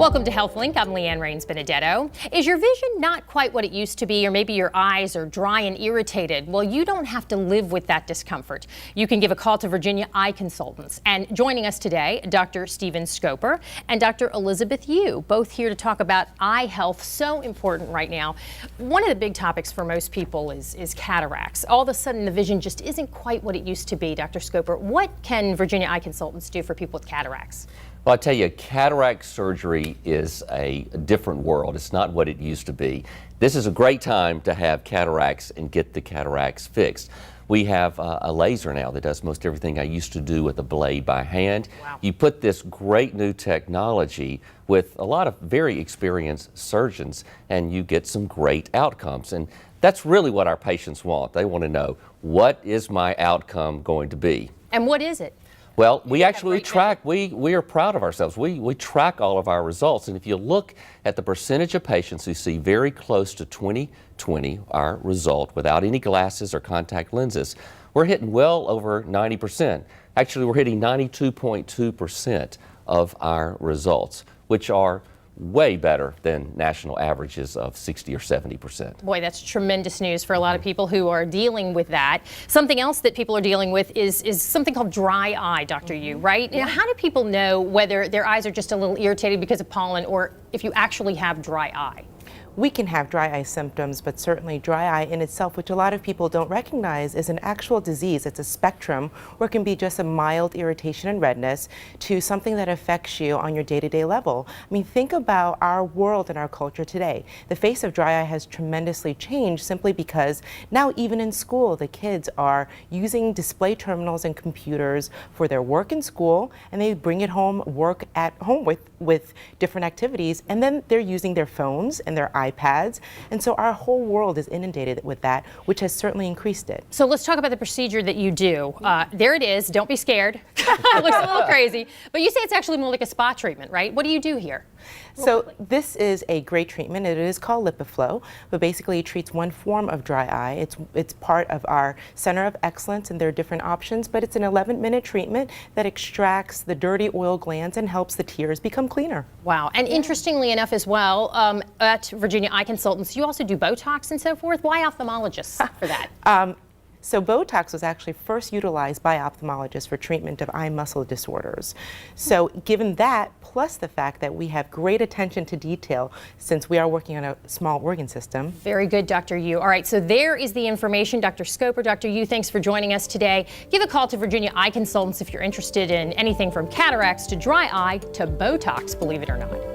Welcome to HealthLink. I'm Leanne Rains-Benedetto. Is your vision not quite what it used to be, or maybe your eyes are dry and irritated? Well, you don't have to live with that discomfort. You can give a call to Virginia Eye Consultants. And joining us today, Dr. Stephen Scoper and Dr. Elizabeth Yu, both here to talk about eye health, so important right now. One of the big topics for most people is cataracts. All of a sudden, the vision just isn't quite what it used to be. Dr. Scoper, what can Virginia Eye Consultants do for people with cataracts? Well, I tell you, cataract surgery is a different world. It's not what it used to be. This is a great time to have cataracts and get the cataracts fixed. We have a laser now that does most everything I used to do with a blade by hand. Wow. You put this great new technology with a lot of very experienced surgeons, and you get some great outcomes. And that's really what our patients want. They want to know, what is my outcome going to be? And what is it? Well, we actually track, we are proud of ourselves. We track all of our results. And if you look at the percentage of patients who see very close to 20/20, our result, without any glasses or contact lenses, we're hitting well over 90%. Actually, we're hitting 92.2% of our results, which are way better than national averages of 60 or 70%. Boy, that's tremendous news for a lot of people who are dealing with that. Something else that people are dealing with is something called dry eye, Dr. Yu, right? Yeah. Now, how do people know whether their eyes are just a little irritated because of pollen, or if you actually have dry eye? We can have dry eye symptoms, but certainly dry eye in itself, which a lot of people don't recognize, is an actual disease. It's a spectrum where it can be just a mild irritation and redness to something that affects you on your day-to-day level. I mean, think about our world and our culture today. The face of dry eye has tremendously changed simply because now even in school, the kids are using display terminals and computers for their work in school, and they bring it home, work at home with different activities, and then they're using their phones and their iPads, and so our whole world is inundated with that, which has certainly increased it. So let's talk about the procedure that you do. There it is. Don't be scared. It looks a little crazy, but you say it's actually more like a spa treatment, right? What do you do here? So this is a great treatment. It is called LipiFlow, but basically it treats one form of dry eye. It's part of our Center of Excellence, and there are different options, but it's an 11-minute treatment that extracts the dirty oil glands and helps the tears become cleaner. Wow. And interestingly enough as well, at Virginia Eye Consultants, you also do Botox and so forth. Why ophthalmologists for that? So Botox was actually first utilized by ophthalmologists for treatment of eye muscle disorders. So given that, plus the fact that we have great attention to detail since we are working on a small organ system. Very good, Dr. Yu. All right, so there is the information. Dr. Scoper, Dr. Yu, thanks for joining us today. Give a call to Virginia Eye Consultants if you're interested in anything from cataracts to dry eye to Botox, believe it or not.